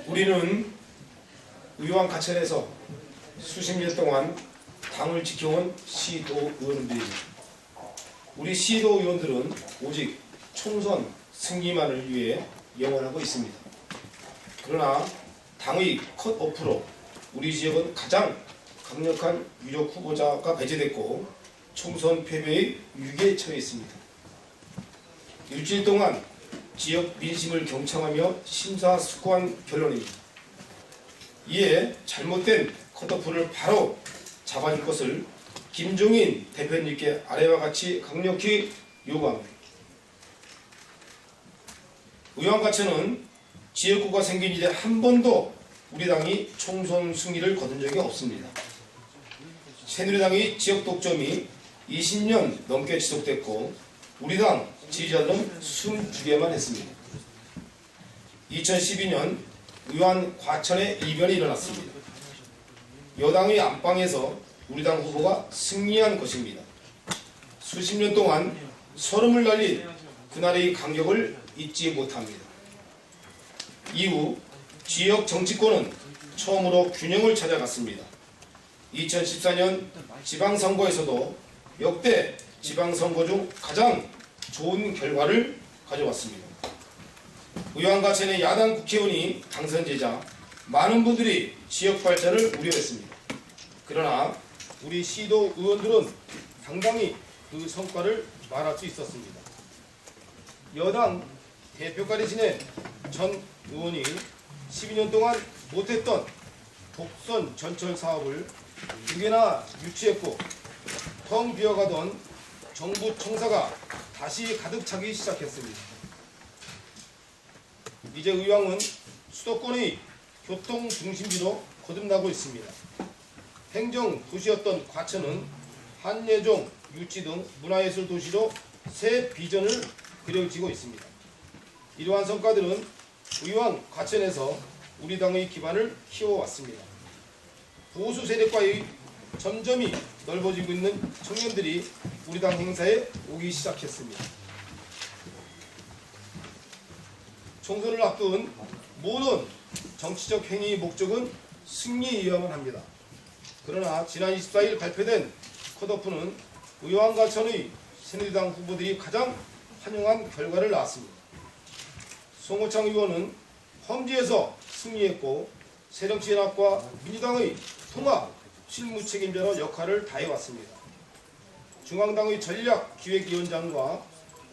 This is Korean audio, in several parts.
우리는 의왕 가천에서 수십 년 동안 당을 지켜온 시도 의원들입니다. 우리 시도 의원들은 오직 총선 승리만을 위해 영원하고 있습니다. 그러나 당의 컷오프로 우리 지역은 가장 강력한 유력 후보자가 배제됐고 총선 패배의 위기에 처해 있습니다. 일주일 동안 지역 민심을 경청하며 심사숙고한 결론입니다. 이에 잘못된 컷오프를 바로 잡아줄 것을 김종인 대표님께 아래와 같이 강력히 요구합니다. 의왕가천은 지역구가 생긴 이래 한 번도 우리 당이 총선 승리를 거둔 적이 없습니다. 새누리당의 지역 독점이 20년 넘게 지속됐고 우리 당 지지자들은 숨죽여만 했습니다. 2012년 의왕 과천에 이변이 일어났습니다. 여당의 안방에서 우리 당 후보가 승리한 것입니다. 수십 년 동안 서름을 날린 그날의 간격을 잊지 못합니다. 이후 지역 정치권은 처음으로 균형을 찾아갔습니다. 2014년 지방선거에서도 역대 지방선거 중 가장 좋은 결과를 가져왔습니다. 의왕가천의 야당 국회의원이 당선되자 많은 분들이 지역 발전을 우려했습니다. 그러나 우리 시도 의원들은 당당히 그 성과를 말할 수 있었습니다. 여당 대표까지 지낸 전 의원이 12년 동안 못했던 독선 전철 사업을 2개나 유치했고 텅 비어가던 정부 청사가 다시 가득 차기 시작했습니다. 이제 의왕은 수도권의 교통 중심지로 거듭나고 있습니다. 행정 도시였던 과천은 한예종, 유치 등 문화예술 도시로 새 비전을 그려지고 있습니다. 이러한 성과들은 의왕 과천에서 우리 당의 기반을 키워왔습니다. 보수 세력과의 점점이 넓어지고 있는 청년들이 우리 당 행사에 오기 시작했습니다. 총선을 앞둔 모든 정치적 행위의 목적은 승리이어야만 합니다. 그러나 지난 24일 발표된 컷오프는 의왕과천의 새누리당 후보들이 가장 환영한 결과를 낳았습니다. 송호창 의원은 험지에서 승리했고 새정치연합과 민주당의 통합 실무 책임자로 역할을 다해왔습니다. 중앙당의 전략기획위원장과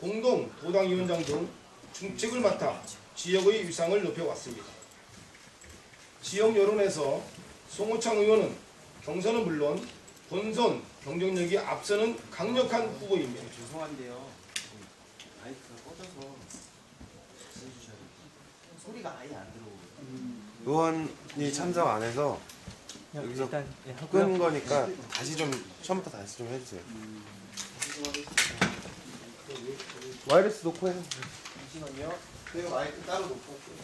공동 도당위원장 등 중책을 맡아 지역의 위상을 높여왔습니다. 지역 여론에서 송호창 의원은 경선은 물론 본선 경쟁력이 앞서는 강력한 후보입니다. 죄송한데요. 마이크가 꺼져서 해주셔야 돼요. 소리가 아예 안 들어오고. 의원이 참석 안 해서 여기서 일단 끈 거니까 다시 좀 처음부터 다시 좀 해주세요. 와이러스 놓고 해요. 잠시만요. 저희가 마이크 따로 놓고 할게요.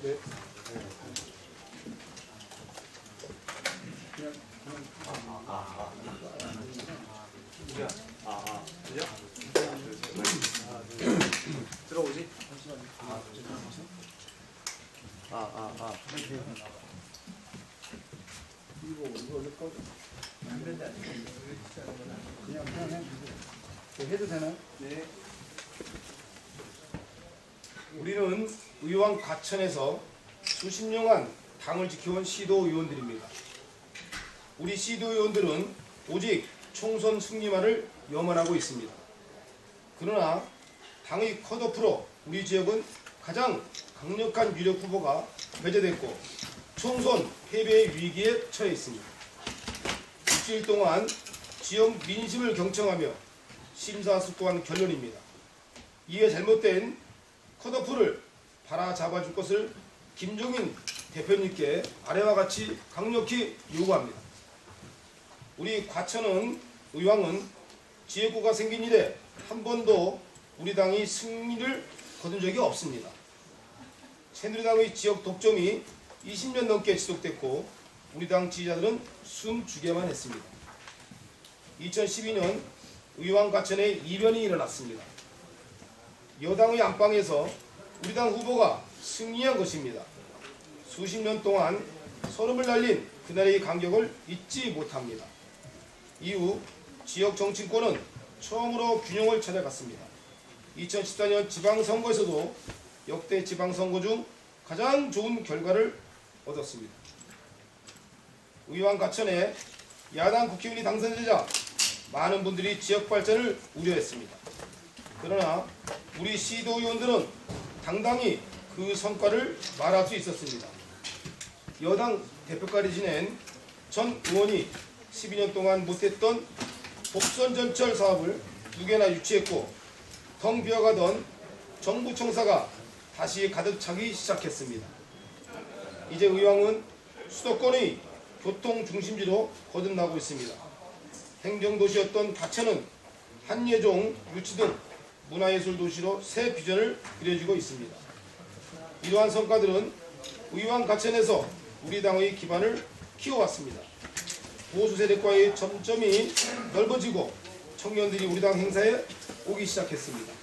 네. 들어오지? 해도 되나요? 네. 우리는 의왕 과천에서 수십 년간 당을 지켜온 시도 의원들입니다. 우리 시도 의원들은 오직 총선 승리만을 염원하고 있습니다. 그러나 당의 컷오프로 우리 지역은 가장 강력한 유력 후보가 배제됐고 총선 패배의 위기에 처해 있습니다. 일주일 동안 지역 민심을 경청하며 심사숙고한 결론입니다. 이에 잘못된 컷오프를 바라잡아줄 것을 김종인 대표님께 아래와 같이 강력히 요구합니다. 우리 과천은 의왕은 지역구가 생긴 이래 한 번도 우리 당이 승리를 거둔 적이 없습니다. 새누리당의 지역 독점이 20년 넘게 지속됐고 우리 당 지지자들은 숨죽여만 했습니다. 2012년 의왕 과천에 이변이 일어났습니다. 여당의 안방에서 우리 당 후보가 승리한 것입니다. 수십 년 동안 소름을 날린 그날의 감격을 잊지 못합니다. 이후 지역 정치권은 처음으로 균형을 찾아갔습니다. 2014년 지방선거에서도 역대 지방선거 중 가장 좋은 결과를 얻었습니다. 의왕 과천에 야당 국회의원이 당선되자 많은 분들이 지역 발전을 우려했습니다. 그러나 우리 시도의원들은 당당히 그 성과를 말할 수 있었습니다. 여당 대표까지 지낸 전 의원이 12년 동안 못했던 복선전철 사업을 2개나 유치했고 텅 비어가던 정부 청사가 다시 가득 차기 시작했습니다. 이제 의왕은 수도권의 교통 중심지로 거듭나고 있습니다. 행정도시였던 과천은 한예종, 유치 등 문화예술 도시로 새 비전을 그려지고 있습니다. 이러한 성과들은 의왕 과천에서 우리 당의 기반을 키워왔습니다. 보수 세력과의 점점이 넓어지고 청년들이 우리 당 행사에 오기 시작했습니다.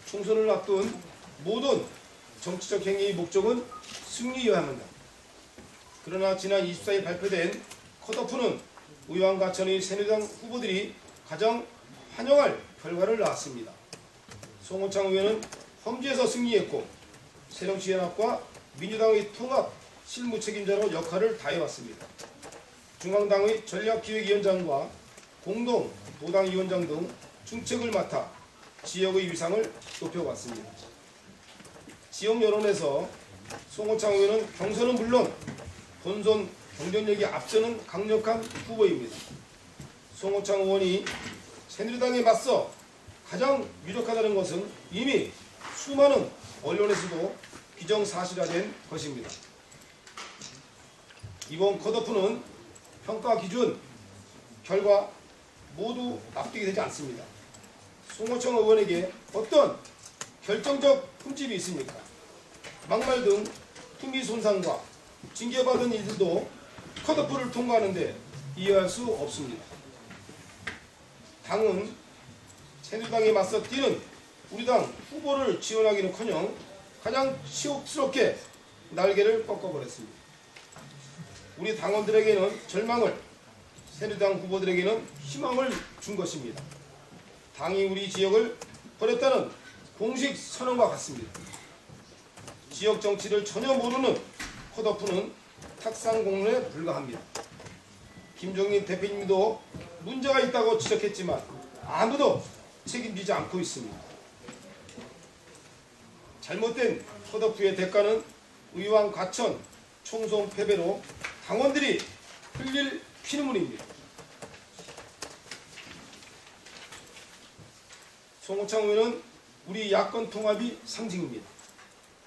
총선을 앞둔 모든 정치적 행위의 목적은 승리여야 합니다. 그러나 지난 24일 발표된 컷오프는 의왕 과천의 새누리당 후보들이 가장 환영할 결과를 낳았습니다. 송호창 의원은 험지에서 승리했고 새정치연합과 민주당의 통합 실무 책임자로 역할을 다해왔습니다. 중앙당의 전략기획위원장과 공동 도당위원장 등 중책을 맡아 지역의 위상을 높여왔습니다. 지역 여론에서 송호창 의원은 경선은 물론 본선 경쟁력이 앞서는 강력한 후보입니다. 송호창 의원이 새누리당에 맞서 가장 유력하다는 것은 이미 수많은 언론에서도 기정사실화된 것입니다. 이번 컷오프는 평가 기준, 결과 모두 납득이 되지 않습니다. 송호창 의원에게 어떤 결정적 흠집이 있습니까? 막말 등 품위 손상과 징계받은 일들도 컷오프를 통과하는데 이해할 수 없습니다. 당은 새누리당에 맞서 뛰는 우리 당 후보를 지원하기는커녕 가장 치욕스럽게 날개를 꺾어버렸습니다. 우리 당원들에게는 절망을, 새누리당 후보들에게는 희망을 준 것입니다. 당이 우리 지역을 버렸다는 공식 선언과 같습니다. 지역 정치를 전혀 모르는 컷오프는 탁상공론에 불과합니다. 김종인 대표님도 문제가 있다고 지적했지만 아무도 책임지지 않고 있습니다. 잘못된 컷오프의 대가는 의왕 과천 총선 패배로 당원들이 흘릴 피눈물입니다. 송호창 의원은 우리 야권 통합이 상징입니다.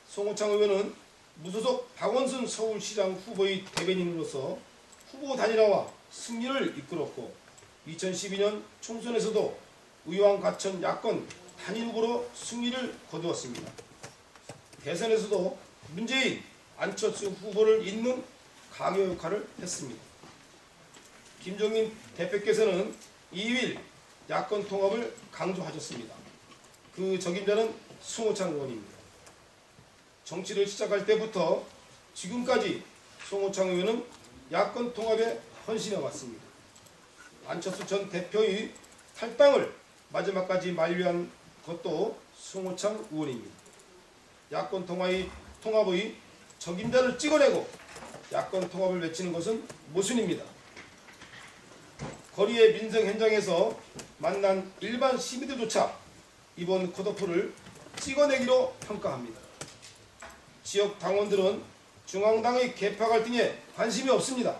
송호창 의원은 무소속 박원순 서울시장 후보의 대변인으로서 후보 단일화와 승리를 이끌었고 2012년 총선에서도 의왕 과천 야권 단일 후보로 승리를 거두었습니다. 대선에서도 문재인, 안철수 후보를 잇는 강요 역할을 했습니다. 김종인 대표께서는 2일 야권 통합을 강조하셨습니다. 그 적임자는 송호창 의원입니다. 정치를 시작할 때부터 지금까지 송호창 의원은 야권 통합에 헌신해 왔습니다. 안철수 전 대표의 탈당을 마지막까지 만류한 것도 송호창 의원입니다. 야권 통합의 적임자를 찍어내고 야권 통합을 외치는 것은 모순입니다. 거리의 민생 현장에서 만난 일반 시민들조차 이번 컷오프를 찍어내기로 평가합니다. 지역 당원들은 중앙당의 계파 갈등에 관심이 없습니다.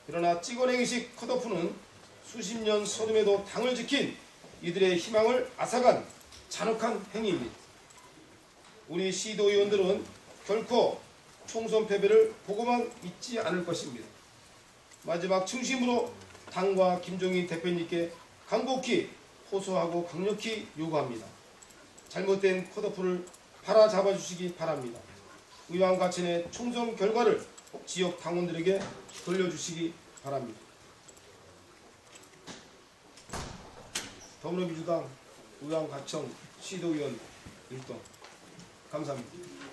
그러나 찍어내기식 컷오프는 수십 년 서름에도 당을 지킨 이들의 희망을 앗아간 잔혹한 행위입니다. 우리 시도의원들은 결코 총선 패배를 보고만 있지 않을 것입니다. 마지막 중심으로 당과 김종인 대표님께 간곡히 호소하고 강력히 요구합니다. 잘못된 컷오프를 바라잡아 주시기 바랍니다. 의왕과천의 총선 결과를 지역 당원들에게 돌려주시기 바랍니다. 더불어민주당 의왕과천 시도의원 1동 감사합니다.